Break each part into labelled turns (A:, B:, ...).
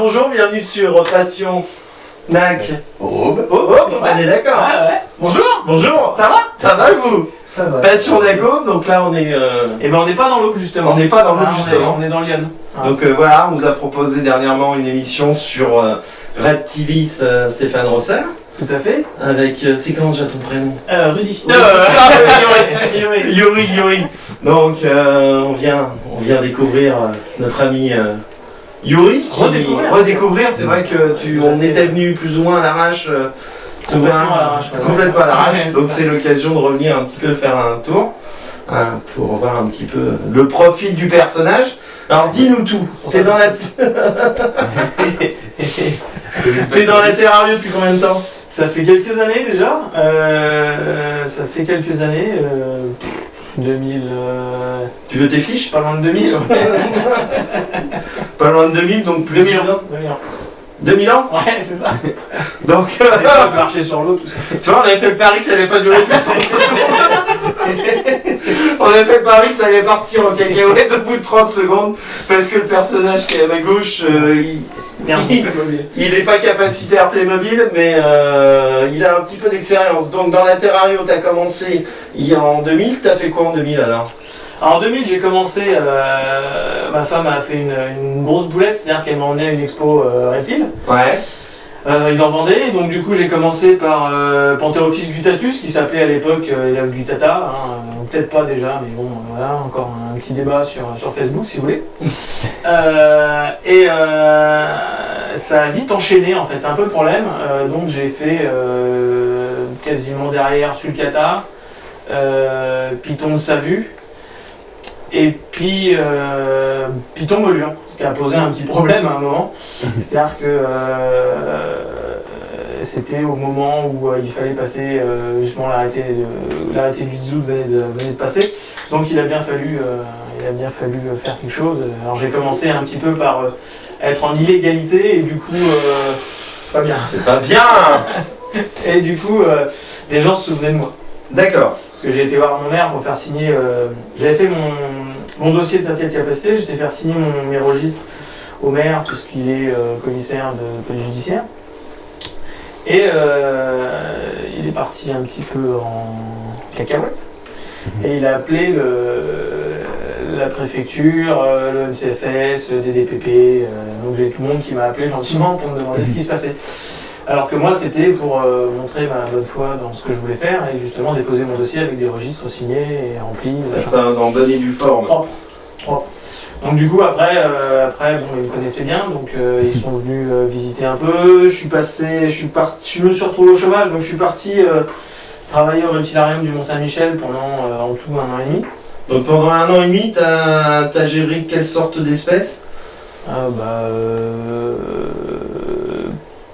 A: bonjour, bienvenue sur Passion Nac.
B: On
A: est d'accord.
B: Ah ouais. Bonjour.
A: Bonjour.
B: Ça va?
A: Ça va vous?
B: Ça va.
A: Passion Nac, donc là on est...
B: Eh ben on n'est pas dans l'eau justement.
A: On n'est pas dans l'eau justement.
B: On est dans Lyon.
A: Donc voilà, on nous a proposé dernièrement une émission sur Reptilis Stéphane Rosser.
B: Tout à fait.
A: Avec... c'est comment déjà ton prénom?
B: Rudy.
A: Yuri. Donc on vient découvrir notre ami... Yuri, redécouvrir, c'est vrai que on était venu plus ou moins à l'arrache, complètement à l'arrache, donc c'est l'occasion de revenir un petit peu faire un tour, pour voir un petit peu le profil du personnage. Alors dis-nous tout, t'es dans la terrario depuis combien de temps?
B: Ça fait quelques années déjà, 2000...
A: Tu veux tes fiches?
B: Pas loin de 2000.
A: Pas loin de 2000, donc plus
B: 2000 ans.
A: 2000 ans?
B: Ouais, c'est ça.
A: Donc,
B: marcher sur l'eau, tout ça.
A: Tu vois, on avait fait le pari, ça allait pas durer plus de 30 secondes. On avait fait le pari, ça allait partir en cacahuète au bout de 30 secondes, parce que le personnage qui est à ma gauche, il n'est pas capacitaire Playmobil, mais il a un petit peu d'expérience. Donc dans la Terrario, tu as commencé en 2000, tu as fait quoi en 2000 alors?
B: Alors en 2000, j'ai commencé, ma femme a fait une grosse boulette, c'est-à-dire qu'elle m'a emmené à une expo reptile.
A: Ouais.
B: Ils en vendaient, donc du coup j'ai commencé par Pantherophis guttatus, qui s'appelait à l'époque Gutata, peut-être pas déjà, mais bon, voilà, encore un petit débat sur Facebook si vous voulez. Ça a vite enchaîné en fait, c'est un peu le problème, donc j'ai fait quasiment derrière Sulcata, Python de Savu, et puis Python Molure, ce qui a posé un petit problème à un moment. C'est-à-dire que c'était au moment où il fallait passer, justement l'arrêté du 10 août venait de passer. Donc il a bien fallu faire quelque chose. Alors j'ai commencé un petit peu par être en illégalité et du coup, pas bien.
A: C'est pas bien.
B: Et du coup, les gens se souvenaient de moi.
A: D'accord.
B: Parce que j'ai été voir mon maire pour faire signer. J'avais fait mon dossier de certificat de capacité, j'étais faire signer mes registres au maire, puisqu'il est commissaire de police judiciaire. Et il est parti un petit peu en cacahuète. Et il a appelé la préfecture, le NCFS, le DDPP. Donc j'ai tout le monde qui m'a appelé gentiment pour me demander ce qui se passait. Alors que moi, c'était pour montrer ma bonne foi dans ce que je voulais faire et justement déposer mon dossier avec des registres signés et remplis.
A: Ça en donner du forme.
B: Propre. Donc du coup, après bon, ils me connaissaient bien, donc ils sont venus visiter un peu. Je me suis retrouvé au chômage, donc je suis parti travailler au reptilarium du Mont-Saint-Michel pendant en tout 1 an et demi.
A: Donc pendant 1 an et demi, t'as géré quelle sorte d'espèces?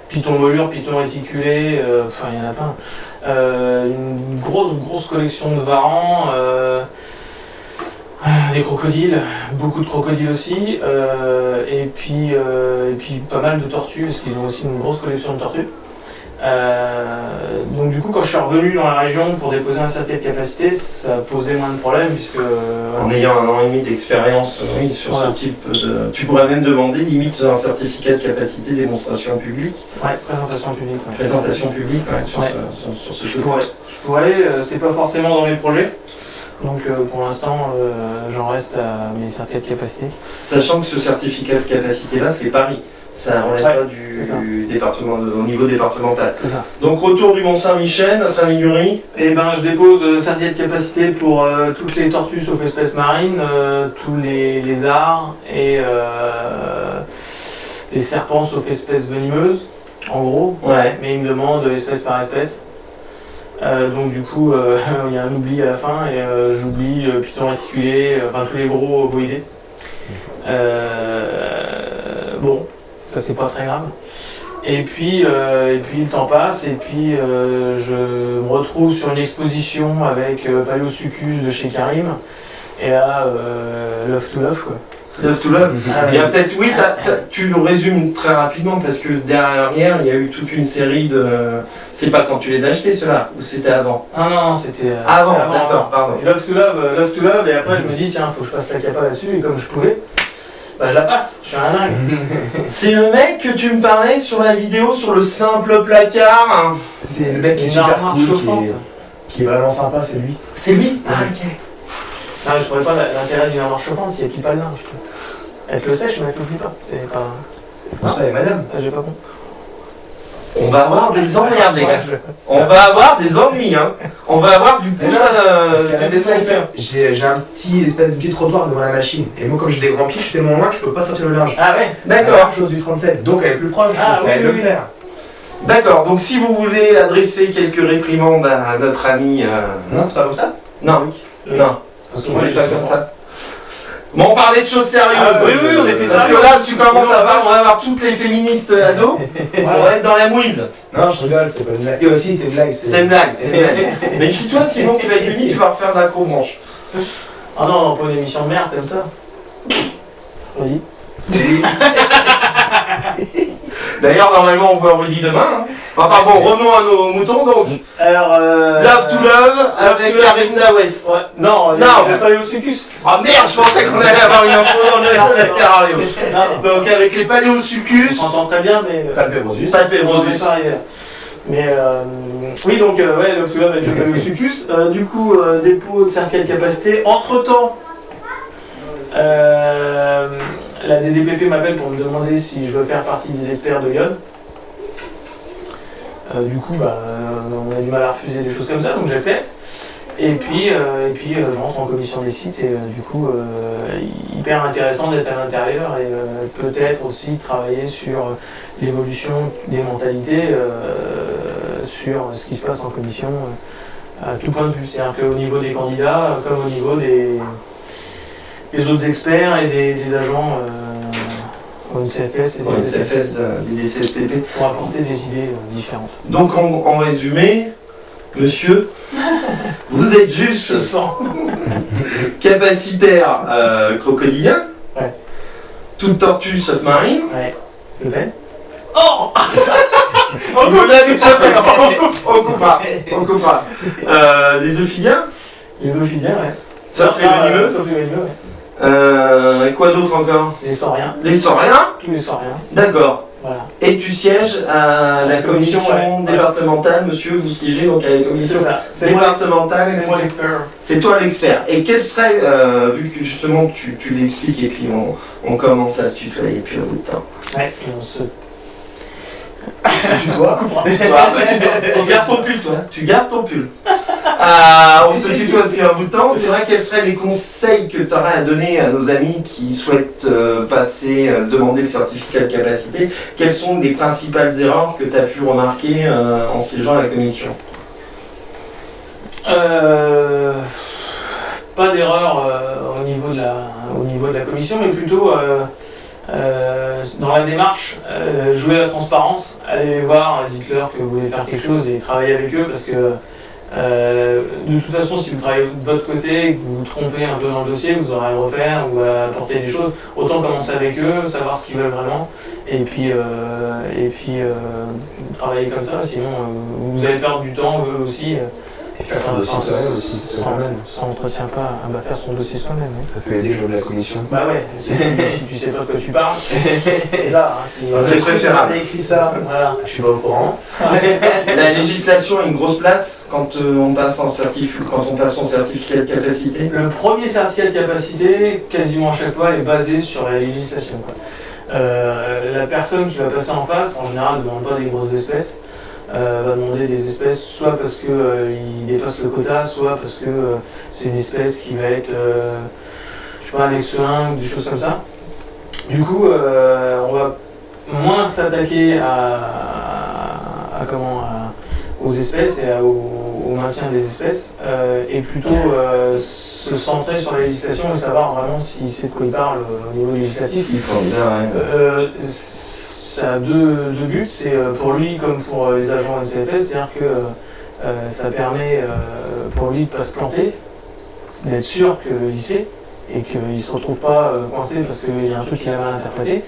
B: Python molure, python réticulé, enfin il y en a plein. Une grosse collection de varans, des crocodiles, beaucoup de crocodiles aussi, et puis pas mal de tortues, parce qu'ils ont aussi une grosse collection de tortues. Donc du coup, quand je suis revenu dans la région pour déposer un certificat de capacité, ça a posé moins de problèmes puisque...
A: En ayant 1 an et demi d'expérience sur ce type de... Tu pourrais même demander limite un certificat de capacité démonstration publique.
B: Ouais, présentation publique. Ouais.
A: Présentation publique, sur ce
B: je pourrais, c'est pas forcément dans mes projets. Donc pour l'instant, j'en reste à mes certificats de capacité.
A: Sachant que ce certificat de capacité-là, c'est Paris. Ça ne relève pas du département, au niveau départemental.
B: C'est ça.
A: Donc retour du Mont-Saint-Michel, notre ami Yuri.
B: Eh ben, je dépose certificat de capacité pour toutes les tortues sauf espèces marines, tous les lézards et les serpents sauf espèces venimeuses, en gros.
A: Ouais.
B: Mais il me demande espèce par espèce. Donc du coup, il y a un oubli à la fin et j'oublie python réticulé, enfin tous les gros boïdés. Bon, ça c'est pas très grave. Et puis le temps passe et puis je me retrouve sur une exposition avec Paleosuchus de chez Karim. Et là, love to love quoi.
A: Love to love. Il y a peut-être, oui, tu nous résumes très rapidement parce que derrière, il y a eu toute une série de... C'est pas quand tu les as achetés ceux-là, ou c'était avant?
B: Non, c'était
A: avant, d'accord, pardon.
B: Love to love, et après je me dis tiens, faut que je fasse la capa là-dessus, et comme je pouvais, Bah je la passe, je suis un dingue.
A: C'est le mec que tu me parlais sur la vidéo sur le simple placard.
C: C'est le mec qui est
B: Une
C: super
B: armoire
C: cool,
B: chauffante.
C: qui est vraiment sympa, c'est lui.
A: C'est lui? Ah, ok.
B: Non, je ne pas l'intérêt d'une armoire chauffante si elle plie pas le linge. Elle te le sèche, mais elle te le plie pas. C'est pas.
C: Pour ça, et madame.
B: Ah, j'ai pas compris.
A: On va avoir des emmerdes, les gars. On va avoir des ennuis, hein. On va avoir du pouce
C: Parce qu'à la
A: du
C: maison,
A: sniper.
C: j'ai un petit espèce de petit trottoir devant la machine. Et moi, comme j'ai des grands pieds, je suis tellement loin que je peux pas sortir le linge.
B: Ah ouais,
A: D'accord.
C: Chose du 37. Donc elle est plus proche,
B: Ah,
C: ça
B: oui,
C: elle le
B: oui.
C: faire.
A: D'accord, donc si vous voulez adresser quelques réprimandes à notre ami...
C: Non, c'est pas comme ça.
A: Non,
B: Oui.
A: non,
C: Parce que
A: moi
C: moi,
A: je pas comme ça. Bon, on parlait de choses sérieuses.
B: Ah, oui, oui, on était
A: Parce
B: sérieux.
A: que là, tu commences
B: Non,
A: à voir, on va avoir toutes les féministes à dos. On va être dans la mouise.
C: Non, je rigole, c'est pas une blague. Et aussi, c'est une blague.
A: C'est une blague, c'est une blague. Méfie-toi, sinon tu vas être puni, tu vas refaire de l'acro-branche.
B: Ah non, pas une émission de merde comme ça. Oui.
A: D'ailleurs, normalement, on voit Rudy demain. Hein. Enfin bon, revenons à nos moutons donc.
B: Alors,
A: Love to Love avec
B: to Love.
A: Karim Dawes.
B: Ouais. Non,
A: Non.
B: on va pas aller au succus.
A: Oh merde, je pensais qu'on allait avoir une info dans le terrarium.
B: Non,
A: Donc avec les
B: on
A: paléosucus,
B: s'entend très bien, mais.
C: Pas de Pérosus.
A: pas de
B: On
A: pérosus.
B: est pas arrivé là. Mais oui, donc ouais, Love to Love avec le succus. Du coup, dépôt de certificat de capacité. Entre-temps, la DDPP m'appelle pour me demander si je veux faire partie des experts de Lyon. Du coup, on a du mal à refuser des choses comme ça, donc j'accepte. Et puis je rentre en commission des sites et du coup, hyper intéressant d'être à l'intérieur et peut-être aussi travailler sur l'évolution des mentalités, sur ce qui se passe en commission à tout point de vue. C'est-à-dire qu'au niveau des candidats, comme au niveau des autres experts et des agents au NCFS et
A: Pour
B: des
A: les CFS des DCSPP.
B: pour apporter des idées différentes.
A: Donc en résumé, monsieur, vous êtes juste
B: sens.
A: capacitaire crocodilien,
B: Ouais.
A: toute tortue sauf marine.
B: Ouais. Le pen. Oh
A: On l'a déjà fait, on coupe pas. Les ophidiens,
B: Les ophidiens, ouais.
A: sauf les venimeux.
B: Sauf les venimeux, ouais.
A: Et quoi d'autre encore?
B: Les sauriens.
A: Les sauriens.
B: Tous les sauriens.
A: D'accord.
B: Voilà.
A: Et tu sièges à la commission
B: Ouais.
A: départementale, monsieur, vous siégez donc à la commission
B: C'est ça. C'est moi
A: départementale.
B: C'est moi l'expert.
A: C'est toi l'expert. Et quel serait, vu que justement tu l'expliques et puis on commence à se tutoyer depuis un bout de temps.
B: Ouais, et on se.
C: Tu dois.
A: On garde ton pull, toi. Tu gardes ton pull. On se tutoie depuis un bout de temps. C'est vrai, quels seraient les conseils que tu aurais à donner à nos amis qui souhaitent demander le certificat de capacité? Quelles sont les principales erreurs que tu as pu remarquer en siégeant à la commission?
B: Pas d'erreur au niveau de la commission, mais plutôt dans la démarche, jouer la transparence, allez les voir, dites-leur que vous voulez faire quelque chose et travailler avec eux parce que de toute façon, si vous travaillez de votre côté et que vous vous trompez un peu dans le dossier, vous aurez à le refaire ou à apporter des choses. Autant commencer avec eux, savoir ce qu'ils veulent vraiment et puis travailler comme ça. Sinon, vous allez perdre du temps, eux aussi.
C: Et faire son dossier soi-même aussi.
B: Ça n'entretient pas à faire son dossier soi-même. Hein.
C: Ça peut aider le jour de la commission.
B: Bah ouais, si tu sais pas de quoi tu parles, c'est ça. Hein,
A: C'est préférable.
C: J'ai écrit ça.
B: Voilà.
C: Je suis pas au courant.
A: La législation a une grosse place quand on passe son certificat de capacité.
B: Le premier certificat de capacité, quasiment à chaque fois, est basé sur la législation. Quoi. La personne qui va passer en face, en général, ne demande pas des grosses espèces. Va demander des espèces soit parce qu'il dépasse le quota, soit parce que c'est une espèce qui va être, je sais pas, annexe 1 ou des choses comme ça. Du coup, on va moins s'attaquer aux espèces et au maintien des espèces, et plutôt se centrer sur la législation et savoir vraiment si c'est de quoi il parle au niveau législatif. Ça a deux buts, c'est pour lui comme pour les agents NCFS, c'est-à-dire que ça permet pour lui de ne pas se planter, d'être sûr qu'il sait et qu'il ne se retrouve pas coincé parce qu'il y a un truc qu'il a mal interprété.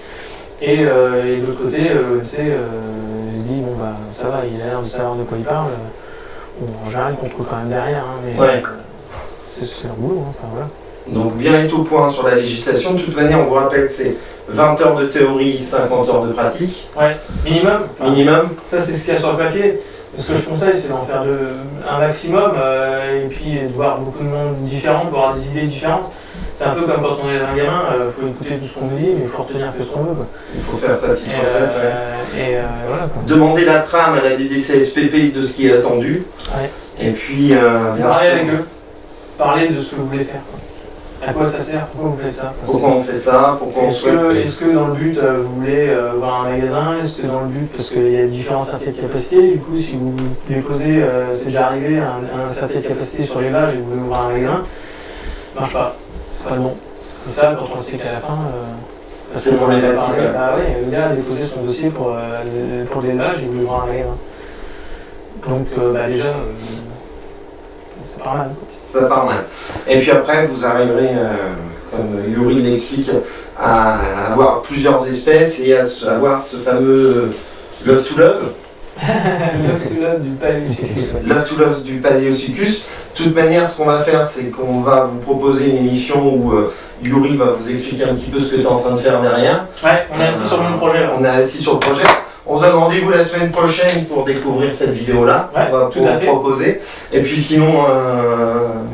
B: Et de l'autre côté, il dit bon bah ça va, il a l'air de savoir de quoi il parle. Bon, en général, il contrôle quand même derrière, hein, mais
A: Ouais.
B: c'est leur boulot, hein, enfin voilà.
A: Donc bien être au point sur la législation. De toute manière, on vous rappelle que c'est 20 heures de théorie, 50 heures de pratique.
B: Ouais, minimum. Enfin,
A: Minimum.
B: ça, c'est ce qu'il y a sur le papier. Ce que je conseille, c'est d'en faire un maximum et puis de voir beaucoup de monde différent, de voir des idées différentes. C'est un peu comme quand on est un gamin, il faut écouter tout ce qu'on nous dit, mais il faut retenir que ce qu'on veut. Quoi.
A: Il faut faire sa petite recette.
B: Voilà, quoi.
A: Demander la trame à la DDCSPP de ce qui est attendu.
B: Ouais.
A: Et puis, bien
B: Parler
A: sûr,
B: avec eux. Parler de ce que vous voulez faire. Quoi. À quoi ça sert? Pourquoi vous faites ça?
A: pourquoi on fait ça, pourquoi on
B: Est-ce que dans le but, vous voulez voir un magasin? Est-ce que dans le but, parce qu'il y a différents certificats de capacité, du coup, si vous déposez, c'est déjà arrivé, un certificat de capacité sur l'élevage et vous voulez ouvrir un magasin, ça marche pas. C'est pas le bon. Et ça, quand on sait qu'à la fin,
A: C'est pour l'élevage.
B: Bah ouais, le gars a déposé son dossier pour l'élevage et il voulait ouvrir un magasin. Donc, déjà, c'est pas mal. Quoi.
A: Ça part mal. Et puis après, vous arriverez, comme Yuri l'explique, à avoir plusieurs espèces et à avoir ce fameux love to love.
B: Love du Paléosucus.
A: Love to love du Paléosucus. De toute manière, ce qu'on va faire, c'est qu'on va vous proposer une émission où Yuri va vous expliquer un petit peu ce que tu es en train de faire derrière.
B: Ouais, on est assis sur le même projet. Là.
A: On est assis sur le projet. On se donne rendez-vous la semaine prochaine pour découvrir cette vidéo-là.
B: Ouais,
A: on va
B: tout à fait.
A: proposer. Et puis sinon,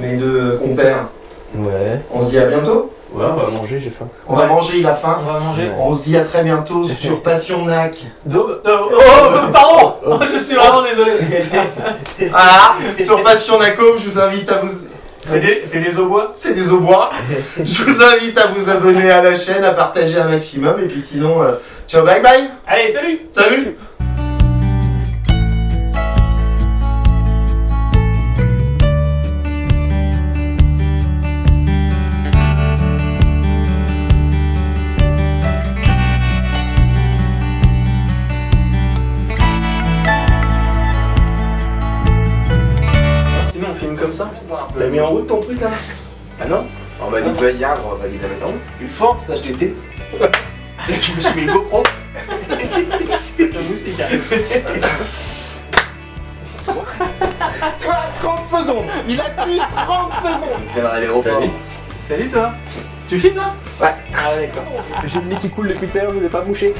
A: mes deux compères,
C: Ouais.
A: on se dit à bientôt.
C: Ouais, on va manger, j'ai faim.
A: On va manger, il a faim.
B: On va manger.
A: On se dit à très bientôt sur Passion Nac.
B: Pardon je suis vraiment désolé.
A: Ah, sur Passion Nacom, je vous invite à vous...
B: C'est des aubois.
A: C'est des aubois. Je vous invite à vous abonner à la chaîne, à partager un maximum. Et puis sinon, ciao, bye bye.
B: Allez, salut.
A: Salut.
B: Sinon, on filme comme ça.
A: T'as mis en route ton truc là?
C: Ah non? On m'a dit que hier, on m'a dit maintenant. Une fois en stage d'été. Je me suis mis le GoPro.
B: C'est un moustique.
A: Toi, 30 secondes. Il a tenu 30 secondes.
C: Je viens à l'aéroport.
B: Salut toi. Tu filmes là?
A: Ouais.
B: Ah d'accord.
C: J'ai le nez qui coule depuis tout à l'heure, je vous ai pas mouché.